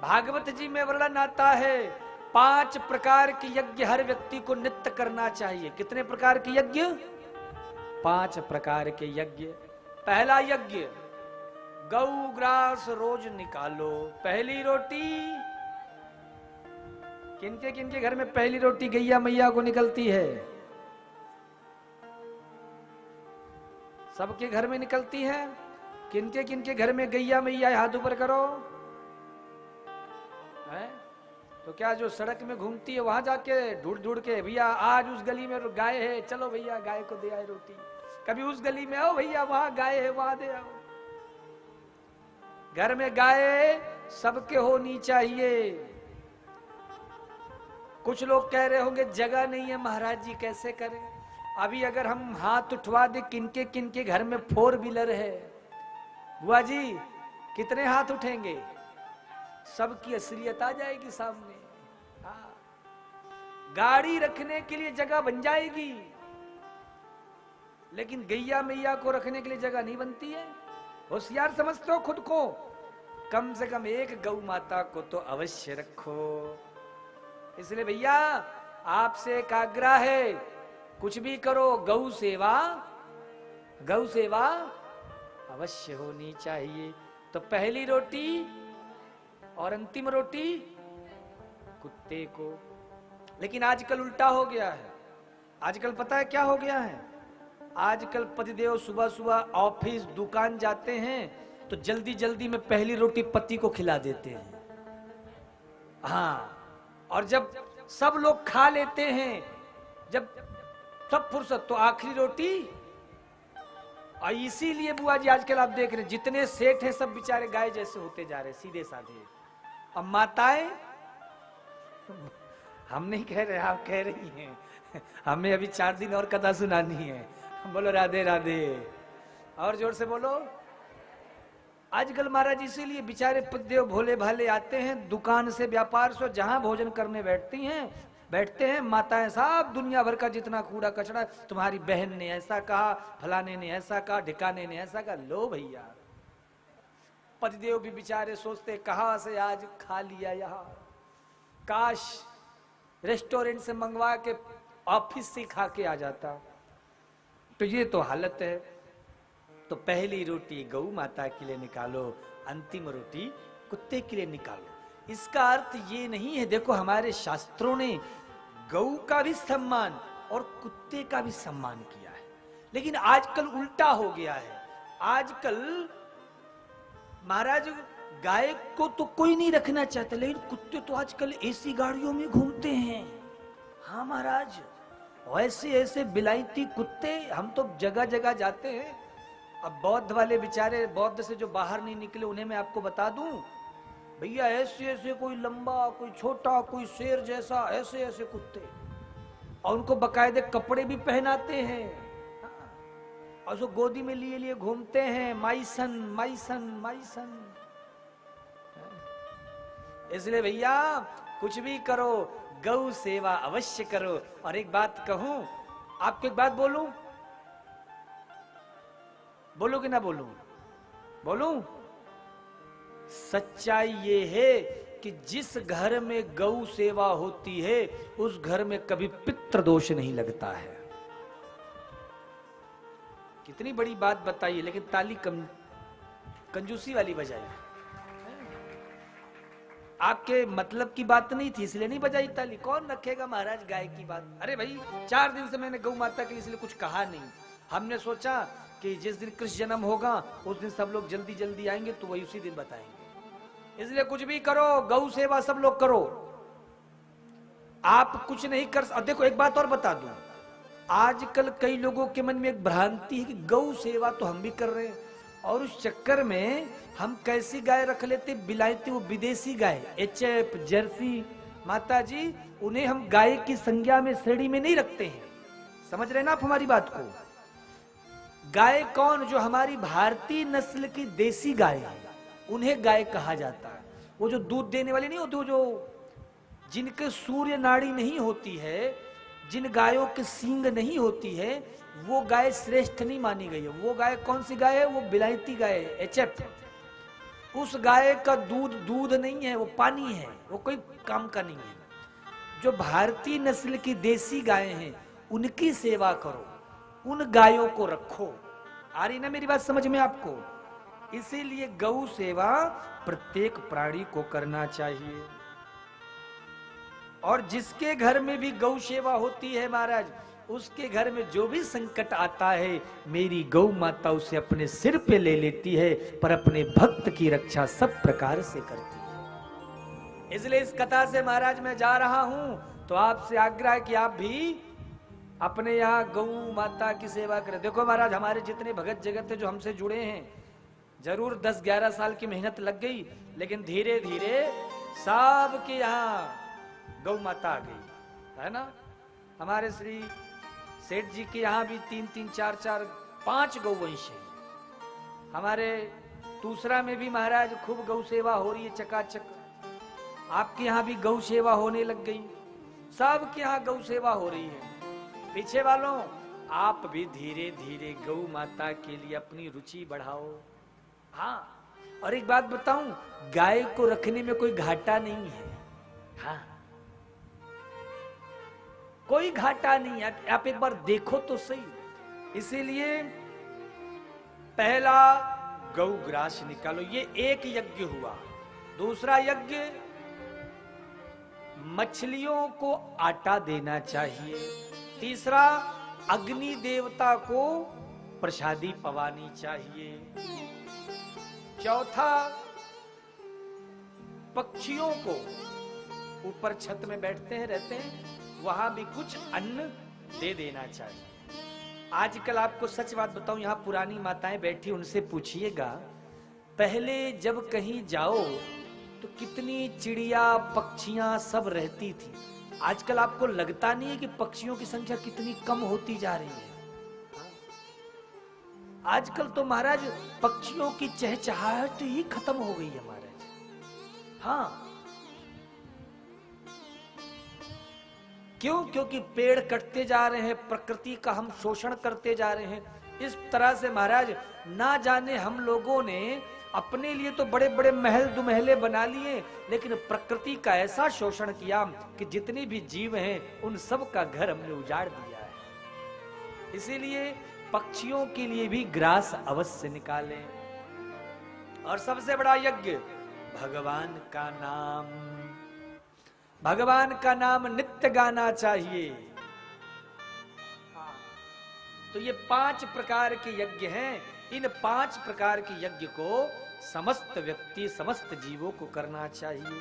भागवत जी में वर्णन आता है 5 प्रकार के यज्ञ हर व्यक्ति को नित्य करना चाहिए। कितने प्रकार के यज्ञ? 5 प्रकार के यज्ञ। पहला यज्ञ, गौ ग्रास रोज निकालो। पहली रोटी किनके किनके घर में पहली रोटी गैया मैया को निकलती है? सबके घर में निकलती है। किनके किनके घर में गैया मैया है? हाथ ऊपर करो। है तो क्या जो सड़क में घूमती है वहां जाके ढूंढ ढूंढ के, भैया आज उस गली में गाय है, चलो भैया गाय को दे आए रोटी। कभी उस गली में आओ भैया वहां गाय है, वहां दे आओ। घर में गाय सबके होनी चाहिए। कुछ लोग कह रहे होंगे जगह नहीं है महाराज जी, कैसे करें? अभी अगर हम हाथ उठवा दे किनके किनके घर में 4 व्हीलर है, बुआ जी कितने हाथ उठेंगे? सबकी असलियत आ जाएगी सामने। हाँ, गाड़ी रखने के लिए जगह बन जाएगी, लेकिन गैया मैया को रखने के लिए जगह नहीं बनती है। होशियार समझते हो खुद को? कम से कम एक गौ माता को तो अवश्य रखो। इसलिए भैया आपसे एक आग्रह है, कुछ भी करो गौ सेवा अवश्य होनी चाहिए। तो पहली रोटी और अंतिम रोटी कुत्ते को। लेकिन आजकल उल्टा हो गया है। आजकल पता है क्या हो गया है? आजकल पतिदेव सुबह सुबह ऑफिस दुकान जाते हैं तो जल्दी जल्दी में पहली रोटी पति को खिला देते हैं। हाँ, और जब सब लोग खा लेते हैं, जब सब फुर्सत, तो आखिरी रोटी। और इसीलिए बुआ जी आजकल आप देख रहे हैं जितने सेठ हैं सब बेचारे गाय जैसे होते जा रहे, सीधे साधे। अब माताएं, हम नहीं कह रहे, आप कह रही हैं। हमें अभी 4 दिन और कथा सुनानी है। बोलो राधे राधे, और जोर से बोलो। आजकल महाराज इसीलिए बेचारे पतिदेव भोले भाले आते हैं दुकान से, व्यापार से, जहां भोजन करने बैठते हैं माताएं सब दुनिया भर का जितना कूड़ा कचरा, तुम्हारी बहन ने ऐसा कहा, फलाने ने ऐसा कहा, ढिकाने ने ऐसा कहा। लो भैया, पतिदेव भी बेचारे सोचते कहां से आज खा लिया, यहाँ काश रेस्टोरेंट से मंगवा के ऑफिस से खा के आ जाता। तो ये तो हालत है। तो पहली रोटी गौ माता के लिए निकालो, अंतिम रोटी कुत्ते के लिए निकालो। इसका अर्थ ये नहीं है, देखो हमारे शास्त्रों ने गौ का भी सम्मान और कुत्ते का भी सम्मान किया है, लेकिन आजकल उल्टा हो गया है। आजकल महाराज गाय को तो कोई नहीं रखना चाहता, लेकिन कुत्ते तो आजकल ऐसी गाड़ियों में घूमते हैं। हाँ महाराज, ऐसे ऐसे बिलायती कुत्ते, हम तो जगह जगह जाते हैं। अब बौद्ध वाले बेचारे, बौद्ध से जो बाहर नहीं निकले, उन्हें मैं आपको बता दूं भैया, ऐसे ऐसे कोई लंबा, कोई छोटा, कोई शेर जैसा, ऐसे ऐसे कुत्ते, और उनको बकायदे कपड़े भी पहनाते हैं, और उसको गोदी में लिए लिए घूमते हैं, माईसन माईसन माईसन। इसलिए भैया कुछ भी करो, गौ सेवा अवश्य करो। और एक बात कहूं आपको, एक बात बोलूं, बोलूं कि ना बोलूं? बोलूं? सच्चाई ये है कि जिस घर में गौ सेवा होती है उस घर में कभी पितृ दोष नहीं लगता है। कितनी बड़ी बात बताइए, लेकिन ताली कंजूसी वाली बजाई। आपके मतलब की बात नहीं थी इसलिए नहीं बजाई ताली। कौन रखेगा महाराज गाय की बात? अरे भाई 4 दिन से मैंने गौ माता के इसलिए कुछ कहा नहीं। हमने सोचा कि जिस दिन कृष्ण जन्म होगा उस दिन सब लोग जल्दी जल्दी आएंगे, तो वही उसी दिन बताएंगे। इसलिए कुछ भी करो, गौ सेवा सब लोग करो। आप कुछ नहीं कर। देखो एक बात और बता दूं, आजकल कई लोगों के मन में एक भ्रांति है कि गौ सेवा तो हम भी कर रहे हैं, और उस चक्कर में हम कैसी गाय रख लेते, बिलायती, वो विदेशी गाय, एचएफ, जर्सी। माता जी, उन्हें हम गाय की संज्ञा में, श्रेणी में नहीं रखते हैं। समझ रहे ना आप हमारी बात को? गाय कौन? जो हमारी भारतीय नस्ल की देसी गाय है, उन्हें गाय कहा जाता है। वो जो दूध देने वाली नहीं होती, वो जो जिनके सूर्य नाड़ी नहीं होती है, जिन गायों के सींग नहीं होती है, वो गाय श्रेष्ठ नहीं मानी गई है। वो गाय कौन सी गाय है? वो बिलायती गाय है, एचएफ। उस गाय का दूध दूध नहीं है, वो पानी है, वो कोई काम का नहीं है। जो भारतीय नस्ल की देसी गायें हैं उनकी सेवा करो, उन गायों को रखो। आ रही ना मेरी बात समझ में आपको? इसीलिए गौ सेवा प्रत्येक प्राणी को करना चाहिए। और जिसके घर में भी गौ सेवा होती है महाराज, उसके घर में जो भी संकट आता है मेरी गौ माता उसे अपने सिर पे ले लेती है, पर अपने भक्त की रक्षा सब प्रकार से करती है। इसलिए इस कथा से महाराज मैं जा रहा हूं तो आपसे आग्रह है कि आप भी अपने यहाँ गौ माता की सेवा करें। देखो महाराज, हमारे जितने भगत जगत है जो हमसे जुड़े हैं, जरूर 10-11 साल की मेहनत लग गई, लेकिन धीरे धीरे सबके यहाँ गौ माता आ गई है ना। हमारे श्री सेठ जी के यहाँ भी 3-3, 4-4, 5 गौवंश है। हमारे दूसरा में भी महाराज खूब गौ सेवा हो रही है चकाचक। आपके यहाँ भी गौ सेवा होने लग गई, सबके यहाँ गौ सेवा हो रही है। पीछे वालों, आप भी धीरे धीरे गौ माता के लिए अपनी रुचि बढ़ाओ। हाँ, और एक बात बताऊं, गाय को रखने में कोई घाटा नहीं है। हाँ, कोई घाटा नहीं है, आप एक बार देखो तो सही। इसीलिए पहला गौ ग्रास निकालो, ये एक यज्ञ हुआ। दूसरा यज्ञ, मछलियों को आटा देना चाहिए। तीसरा, अग्नि देवता को प्रसादी पवानी चाहिए। चौथा, पक्षियों को, ऊपर छत में बैठते हैं रहते हैं, वहां भी कुछ अन्न दे देना चाहिए। आजकल आपको सच बात बताऊं, यहां पुरानी माताएं बैठी, उनसे पूछिएगा, पहले जब कहीं जाओ तो कितनी चिड़िया पक्षियां सब रहती थी। आजकल आपको लगता नहीं है कि पक्षियों की संख्या कितनी कम होती जा रही है? आजकल तो महाराज पक्षियों की चहचहाहट ही खत्म हो गई है महाराज। हाँ, क्यों? क्योंकि पेड़ कटते जा रहे हैं, प्रकृति का हम शोषण करते जा रहे हैं। इस तरह से महाराज ना जाने हम लोगों ने अपने लिए तो बड़े बड़े महल दुमहले बना लिए, लेकिन प्रकृति का ऐसा शोषण किया कि जितने भी जीव हैं उन सब का घर हमने उजाड़ दिया है। इसीलिए पक्षियों के लिए भी ग्रास अवश्य निकालें। और सबसे बड़ा यज्ञ, भगवान का नाम, भगवान का नाम नित्य गाना चाहिए। तो ये 5 प्रकार के यज्ञ हैं। इन 5 प्रकार के यज्ञ को समस्त व्यक्ति, समस्त जीवों को करना चाहिए।